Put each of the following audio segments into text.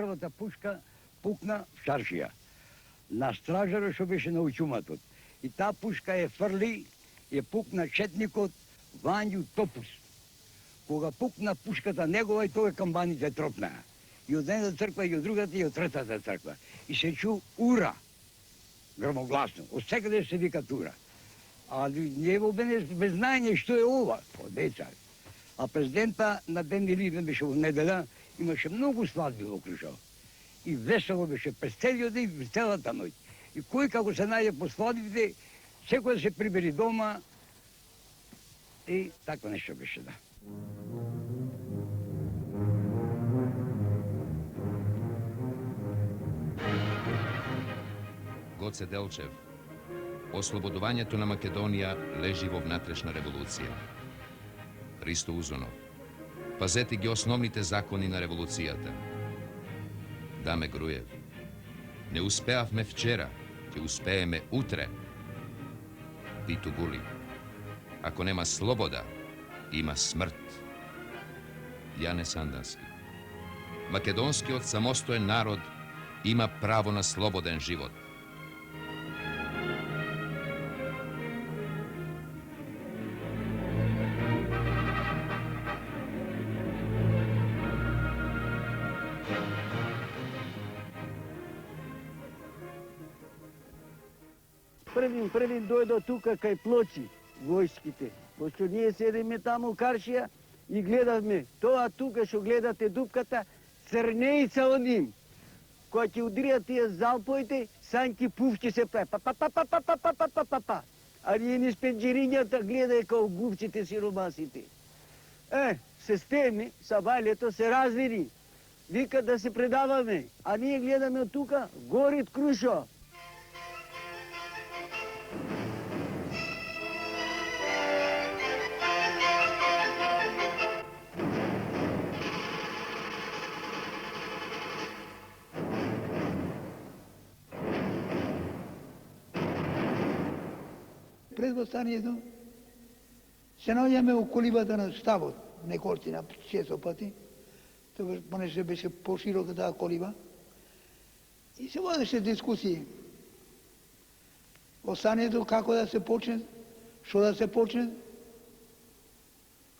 првата пушка пукна в шаршија. На стражарот што беше на учуматот. И таа пушка е фрли, е пукна четникот Вању Топус. Кога пукна пушката негова и тоа камбаните тропнаа. И од едната црква, и од другата, и од третата црква. И се чу ура, громогласно. Од секаде се вика ура. А ние без знаење што е ова, по деца. А президента на Ден Илиден беше во неделя, имаше многу свадби во Крушево. И весело беше през целиот ден и целата ноќ. И кој како се најде по свадбите, секој да се прибери дома и такво нешто беше, да. Гоце Делчев. Ослободувањето на Македонија лежи во внатрешна револуција. Христо Узунов. Пазете ги основните закони на револуцијата. Даме Груев. Не успеавме вчера, ќе успееме утре. Виту Гули. Ако нема слобода, има смрт. Јане Сандански. Македонскиот самостоен народ има право на слободен живот. Првин дојдо тука кај Плочи, војските. Пошто ние седиме таму Каршија и гледавме тоа тука што гледате дупката, црнеица од ним. Кога ќе удриат тие залпоите, санки пувки се прави. Па. А ние низ пенџерињата гледај као губчите сиромасите. Се стеми, сабајлето се развини. Вика да се предаваме, а ние гледаме од тука, горит Крушо. Пред восстанието се наоѓаме во колибата на штабот, неколцина, често пати, понеже беше поширока таа колиба, и се водеше дискусии. Восстанието како да се почне, што да се почне,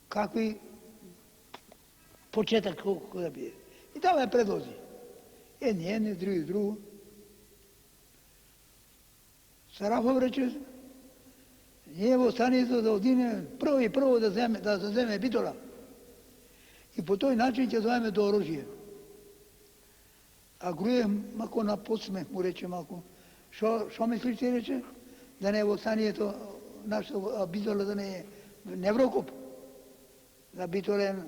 какви почеток колку да биде. И даваме предлози. Едни, друго. Сарафов рече, ние во станието да одиме прво да земе Битола. И по тој начин ќе дојдеме до оружје. А Груев мако на подсмех му рече малку. Шо мислите, рече? Да не е во станието нашето Битола, да не е Неврокоп. Да Битола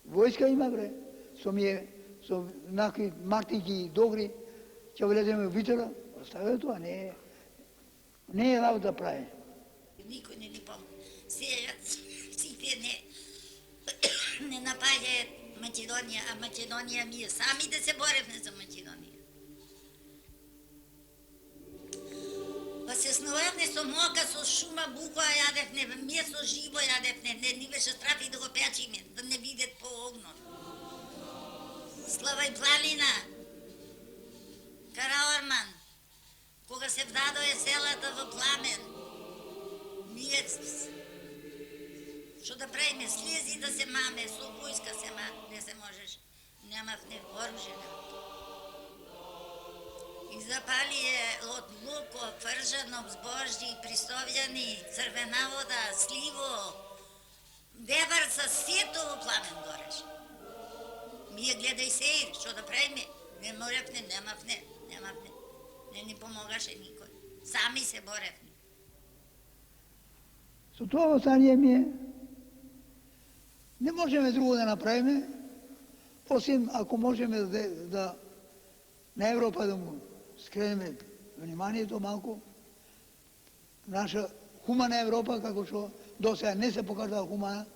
војска има, бре. Со накви мартинки добри, ќе влеземе во Битола. Оставе тоа, не е работа прави. Никој не ни помогне. Сите не напаѓаат Македонија, а Македонија ние самите се боревме за Македонија. Па се сновевне со мока, со шума, буква јадевне, месо живо јадевне, не ни беше страфи да го печиме, да не видят по огнот. Слава и планина, Караорман, кога се вдадоe селата во пламен, ние што да правиме, слези да се маме, со војска се маме, не се можеш, немавме оружје. И запали е од луко, фржано, збожди, пристовјани, црвена вода, сливо, деварца, сето во пламен гореше. Ние гледај се, што да правиме, не можевме, немавме. Не ни помогаше никој. Сами се боревме. Со тоа восстание ми не можеме друго да направиме, осим ако можеме на Европа да му скренеме вниманието малку. Наша хумана Европа, како што до сега не се покажала хумана,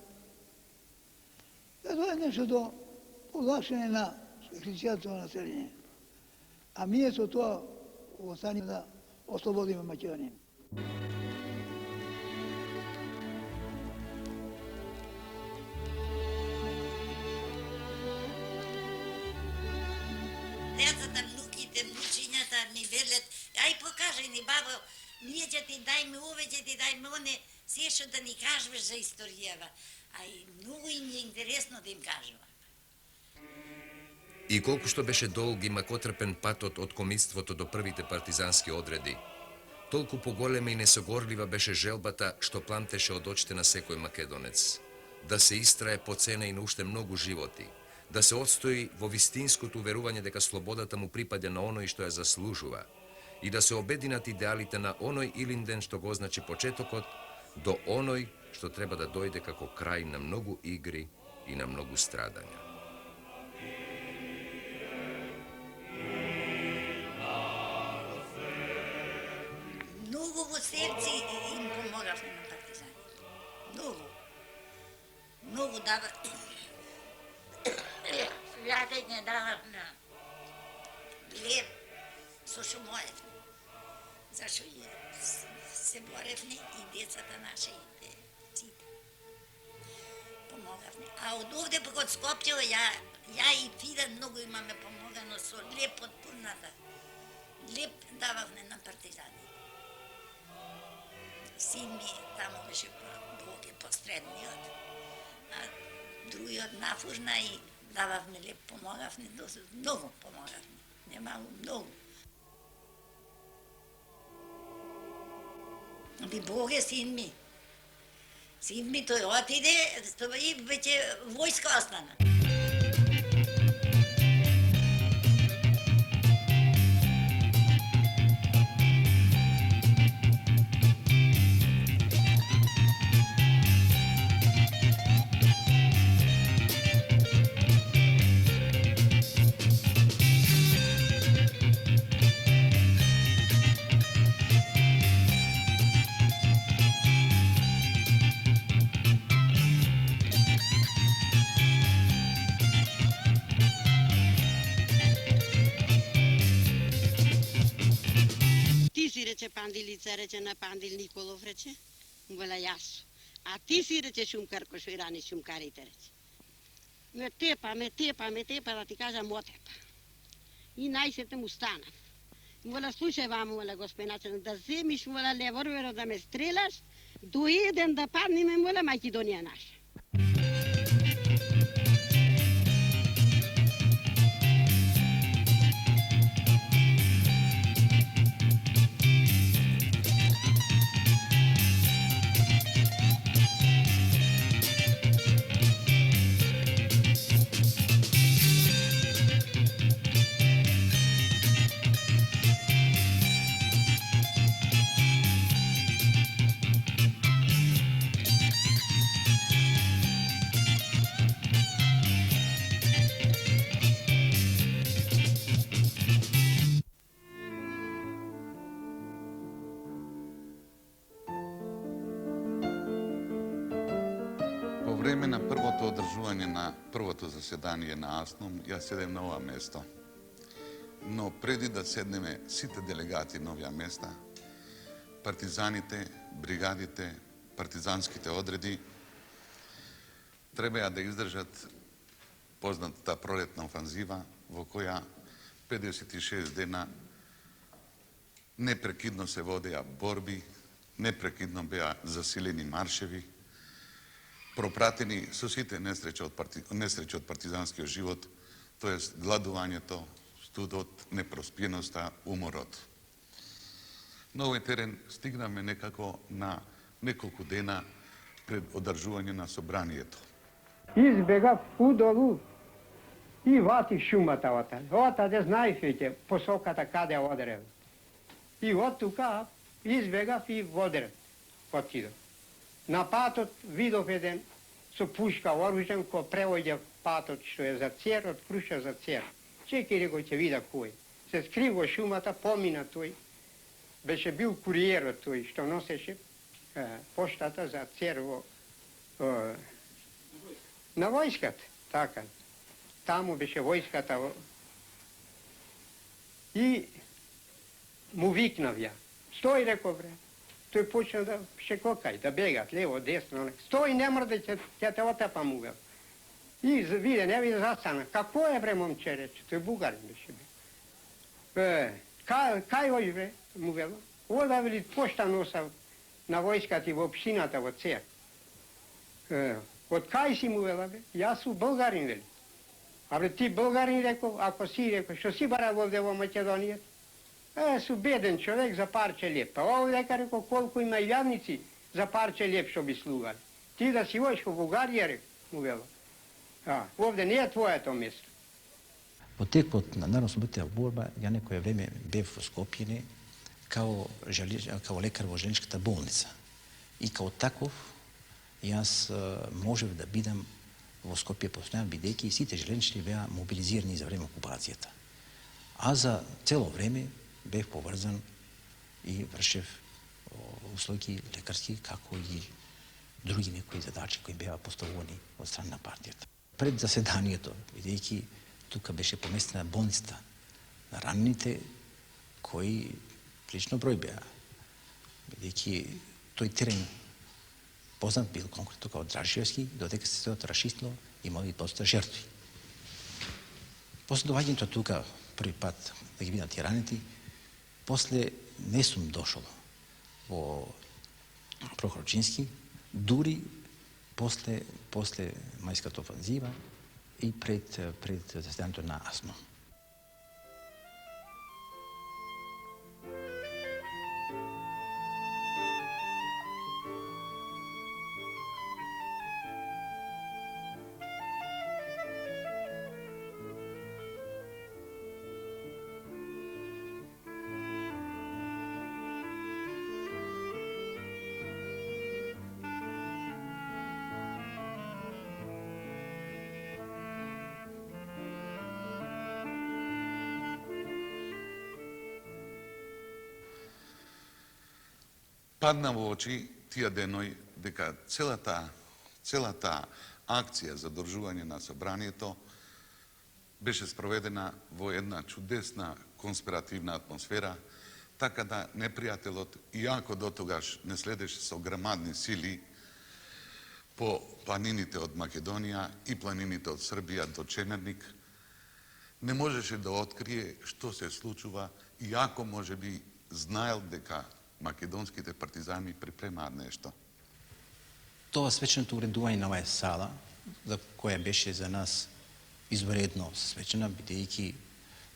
да тоа е нешто до олакшење на христијанското население. А ние со тоа останеме да ослободиме Македонија. увеќе ти, дай ми оне, се што да ни кажеш за историјава. А и многу им е интересно да им кажува. И колку што беше долг и макотрпен патот од комиството до првите партизански одреди, толку поголема и несогорлива беше желбата што пламтеше од очите на секој македонец. Да се истрае по цена и на уште многу животи, да се отстои во вистинското уверување дека слободата му припаѓа на оној што ја заслужува и да се обединат идеалите на оној Илинден што го означи почетокот до оној што треба да дојде како крај на многу игри и на многу страдања. Многу во срци им помогавме на партизаните. Многу. Многу дава... Свјатење давав на лев со што моевме. Зашто се боревме и децата наши и сите. Помогавме. А од овде пак од Скопје, ја и Фидан многу имаме помогано со леп од пурната. Леп дававме на партизаните. Син ми таму беше Боге посредниот, а другиот нафурна и дававме леп, помогавме, многу помогавме, немалу, многу. Би Боге син ми тој отиде и веќе војска остана. Рече Пандилица, рече на Пандил Николов, рече, му вела јас. А ти си, рече, шумкар, кој што и рани шумкарите, рече. Ме тепа, да ти кажам, отепа. И најсете му станав. Му вела, слушај вам, му вела, господин началник, да земиш, му вела, револверот да ме стрелаш, до еден да паднеме, му вела, Македонија наша. Во време на првото одржување на првото заседание на АСНОМ, јас седем на ова место. Но преди да седнеме сите делегати на овие места, партизаните, бригадите, партизанските одреди требаја да издржат познатата пролетна офанзива во која 56 дена непрекидно се водеа борби, непрекидно беа засилени маршеви, пропратени со сите несреќи од партизанскиот живот, тоест гладувањето, студот, непроспиеноста, уморот. На овој терен стигнаме некако на неколку дена пред одржување на собранието. Избегав удолу и вати шумата отаде. Отаде знаеш веќе посоката каде одрев. И од тука избегав и водрев отидов. На патот видов еден со пушка оружен кој превоѓа патот што е за цер, од Круша за цер. Чекај го ќе вида кој. Се скри во шумата, помина тој. Беше бил куриерот тој што носеше поштата за цер на војската, така. Таму беше војската и му викнав ја. Стој, реков, бре. Тој почна да шекокај, да бегат, лево, десно. Стој, не мрде, ќе те отепам угел. И виде, не виде, застана. Какво е, бре, момче, рече? Тој бугарин беше, бре. Кај ој, бре, му вело? Ода вели пошта носа на войската и в общината во цер. Од кај си му вела, бе? Јас су българин, вели. Абе ти българин, реков, ако си, реков, што си барал овде во Македонија? Су беден човек за парче леп. Па овде, реков, колку има илјадници за парче леп што би слугали. Ти да си оиш во Бугарија, реков, му вела. Овде не е твоето место. Во текот на народно-ослободителна борба, ја некое време бев во Скопје као лекар во желеничката болница. И као таков, јас можев да бидам во Скопје постојано, бидејќи сите желенични беа мобилизирани за време окупацијата. А за цело време бев поврзан и вршев услуги лекарски, како и други некои задачи кои беа поставувани од страна на партијата. Пред заседанието, бидејќи тука беше поместена болницата на ранените, кои прилично број беа, бидејќи тој терен познат бил конкретно као Дражиевски, додека се се отрашистно имали доста жертви. После доаѓањето тука први пат да ги видам тие ранети, после не сум дошол во Прохорчински, дури после мајската офанзива и пред заседанието на АСНО. Падна во очи тие деној дека целата акција за одржување на собранието беше спроведена во една чудесна конспиративна атмосфера, така да непријателот, иако дотогаш не следеше со грамадни сили по планините од Македонија и планините од Србија до Чемерник, не можеше да открие што се случува, иако можеби знаел дека македонските партизани припремаат нешто. Тоа свеченото уредување на оваа сала, за која беше за нас извредно свечена, бидејќи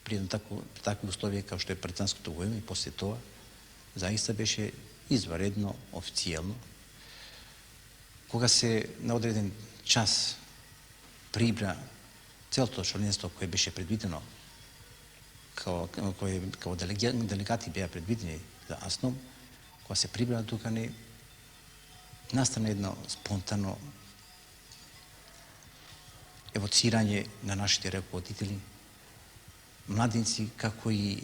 при такви условија како што е партизанското војно и после тоа, заиста беше извредно официјално. Кога се на одреден час прибра целото членство кое беше предвидено, као делегати беа предвидени за АСНОМ, кога се прибра тука настана едно спонтано евоцирање на нашите раководители, младинци, како и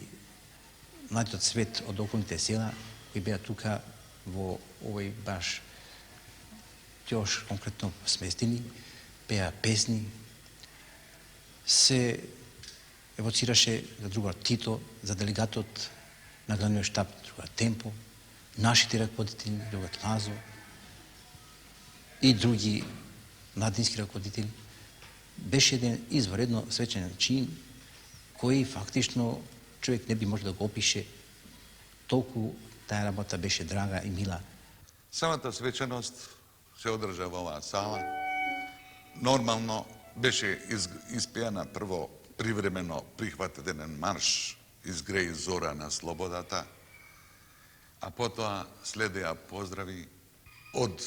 младиот свет од околните села, кои беа тука во овој баш још конкретно сместени, беа песни, се евоцираше за другар Тито, за делегатот на главниот штаб, другар Темпо, нашите раководители, другар Лазо и други младински раководители. Беше еден извредно свечен чин, кој фактично човек не би може да го опише, толку таа работа беше драга и мила. Самата свеченост се одржа во оваа сала. Нормално беше испеана прво привремено прихватен марш изгреи зора на слободата, а потоа следеа поздрави од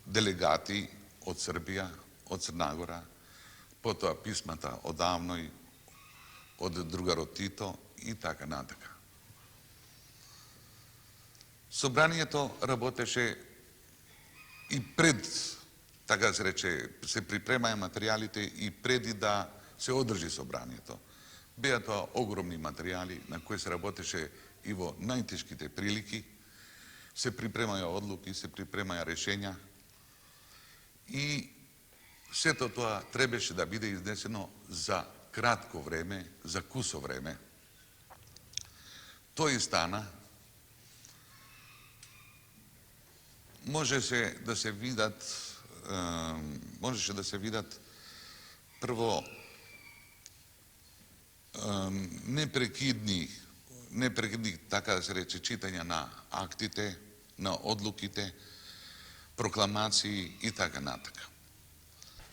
делегати од Србија, од Црнагора, потоа писмата од Авној, од другарот Тито и така натака. Собранието работеше и пред, така се рече, се припремаја материјалите и преди да се одржи собранието. Беа тоа огромни материјали на кои се работеше и во најтешките прилики, се припремаја одлуки, се припремаја решења и сето тоа требаше да биде изнесено за кратко време, за кусо време. Тоа и стана. Можеше да се видат прво не прекидни, така да се рече, читање на актите, на одлуките, прокламации и така натака.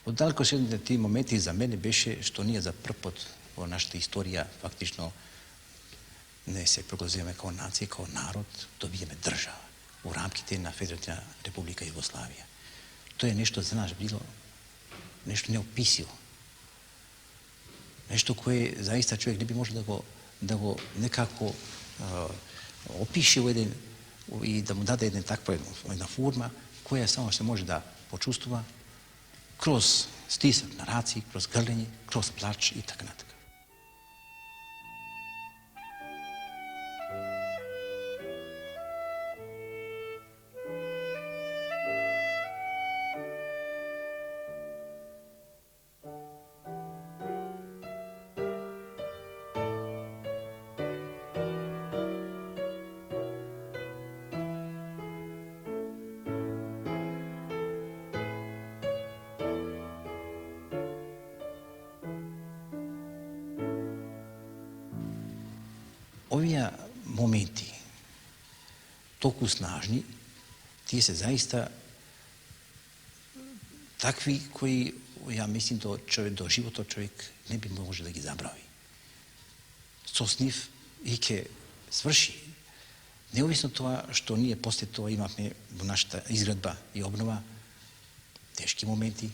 Оддалеко се едните тие моменти за мене беше што ние за прв пат во нашата историја фактично не се прогласуваме како нација, како народ, добиеме држава у рамките на Федеративна република Југославија. Тоа е нешто за нас било нешто неописиво. Нешто кое заиста човек не би можел да го некако опише и да му даде една таква една форма која само се може да почувствува kroz stisak na raciji, kroz grljenje, kroz plač i tako nataka. Ovija momenti, толку snažni, тие се заиста такви кои, ја мислим, до животот човек не би може да ги забрави. Со нив и ке сврши. Неовисно тоа што ние после тоа имавме во нашата изградба и обнова тешки моменти,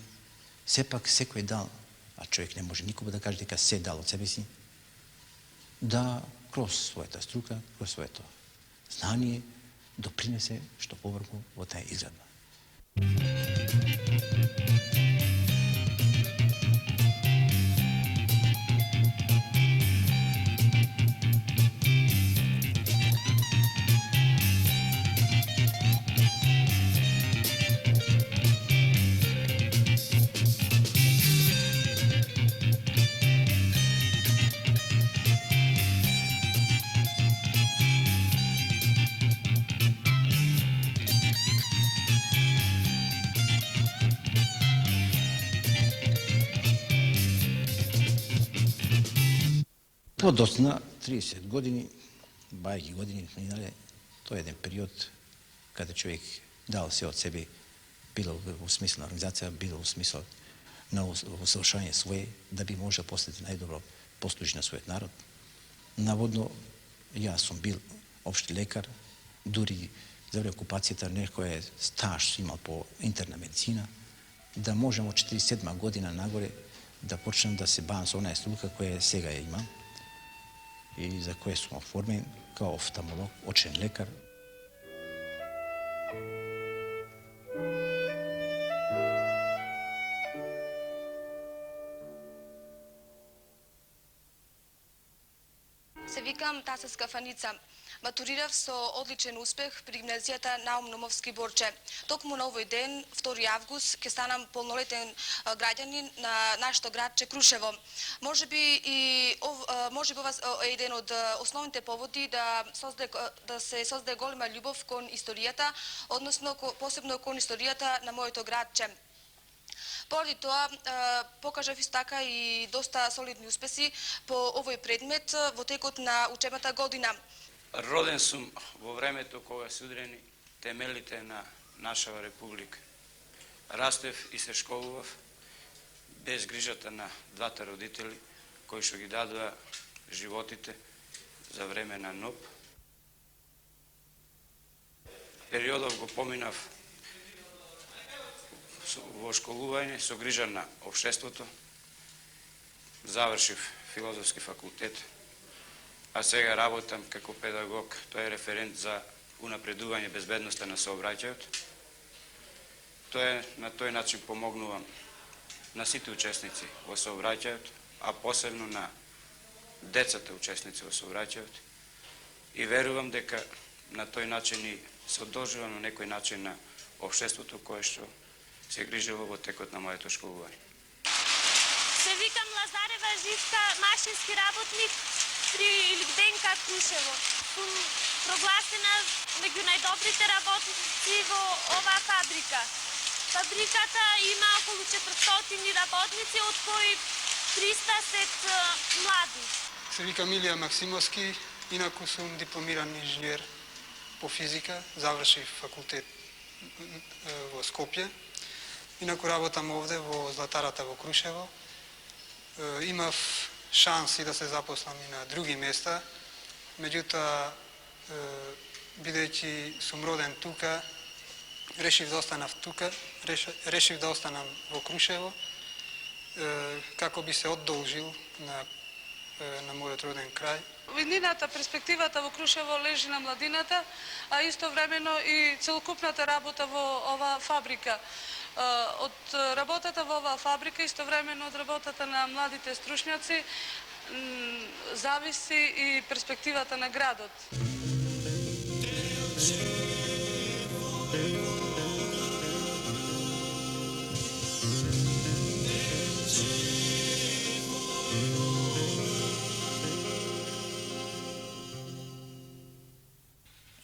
сепак секој дал, а човек не може никога да каже дека се дал од себе си, да kroz својата струка, kroz своето знание, допринесе што поврху во таа изградба. По доцна 30 години, бајки години минале, тоа е еден период каде човек дал се од себе, било во смисла на организација, било во смисла на усавршување своje, да би можел постати најдобро послужи на својот народ. Наводно, јас сум бил општи лекар, дури за време окупацијата некој стаж имал по интерна медицина, да можем од 47 година нагоре да почнем да се бавам со онаа струка која сега ја имам и за која сум оформен као офталмолог, очен лекар. Се викам Таса Скафаница. Матурирав со одличен успех при гимназијата Наум Номовски Борче. Токму на овој ден, 2 август, ќе станам полнолетен граѓанин на нашето градче Крушево. Може би ова е еден од основните поводи да се создаде голема љубов кон историјата, односно посебно кон историјата на моето градче. Поради тоа, покажав исто така и доста солидни успеси по овој предмет во текот на учебната година. Роден сум во времето кога се удрени темелите на нашава република. Растев и се школував без грижата на двата родители кои што ги дадоа животите за време на НОП. Периодов го поминав во школување со грижа на општеството. Завршив филозофски факултет, а сега работам како педагог. Тоа е референт за унапредување безбедноста на сообраќајот. На тој начин помогнувам на сите учесници во сообраќајот, а посебно на децата учесници во сообраќајот. И верувам дека на тој начин и се одолжувам на некој начин на општеството кое што се грижело во текот на моето школување. Се викам Лазарева Живка, машински работник при Иликденка Крушево. Сум прогласена меѓу најдобрите работници во оваа фабрика. Фабриката има околу 400 работници, од кои 300 се млади. Се викам Илија Максимовски, Инаку сум дипломиран инженер по физика, завршив факултет во Скопје. Инаку работам овде во Златарата во Крушево. Имав шанси да се запослам и на други места, меѓутоа, бидејќи сум роден тука, решив да останам тука, решив да останам во Крушево, како би се одолжил на мојот роден крај. Иднината, перспективата во Крушево лежи на младината, а истовремено и целокупната работа во оваа фабрика. Од работата во оваа фабрика, истовремено од работата на младите стручњаци, зависи и перспективата на градот.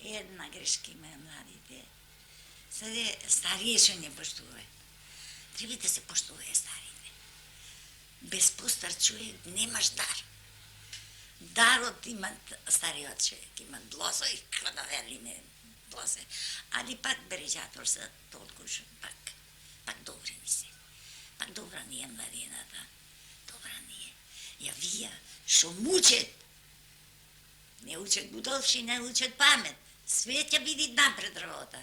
Една грешка имаја младите. Сега старие што не поштува. Треба да се поштуваја старите. Без постар човек немаш дар. Дарот има стариот човек, има блосо и кладавели не блосе. Али пак бережатор се толку што пак добри ни се. Пак добра ни е младината. Добра ни е. Ја вија што мучат. Не учат будолшина, не учат памет. Свет ќе биде напред работа.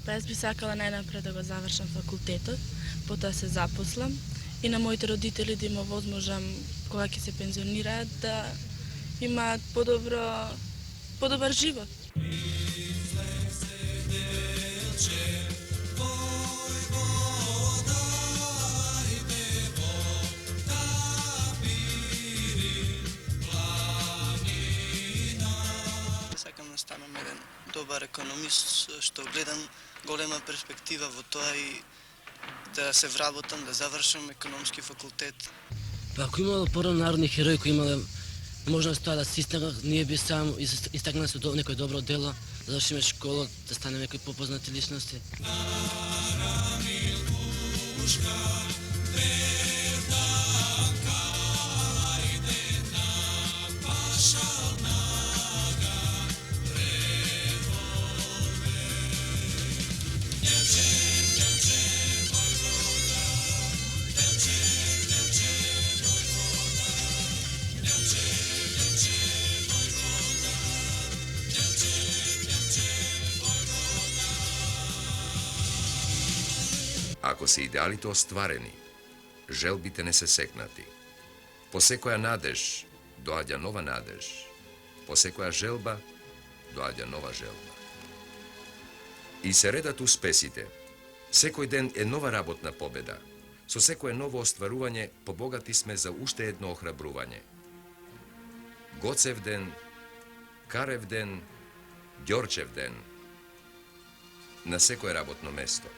Јас би сакала најнапред да го завршам факултетот, потоа се запослам и на моите родители да има возможам кога ќе се пензионираат да имаат подобар живот. Сакам да станам еден добар економист, што гледам голема перспектива во тоа и да се вработам, да завршам економски факултет. Ако имало порано народни херои кои имале можност тоа да се истакнат, ние би сам истакнали со некој добро дело, да завршиме школа, да станеме некои попознати личности. Ако се идеалите остварени, желбите не се секнати. По секоја надеж доаѓа нова надеж, по секоја желба доаѓа нова желба. И се редат успесите. Секој ден е нова работна победа. Со секое ново остварување побогати сме за уште едно охрабрување. Гоцев ден, Карев ден, Ѓорчев ден. На секое работно место,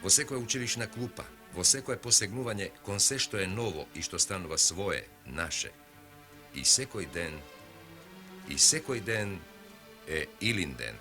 во секоја училишна клупа, во секое посегнување кон се што е ново и што станува свое, наше. И секој ден е Илин ден.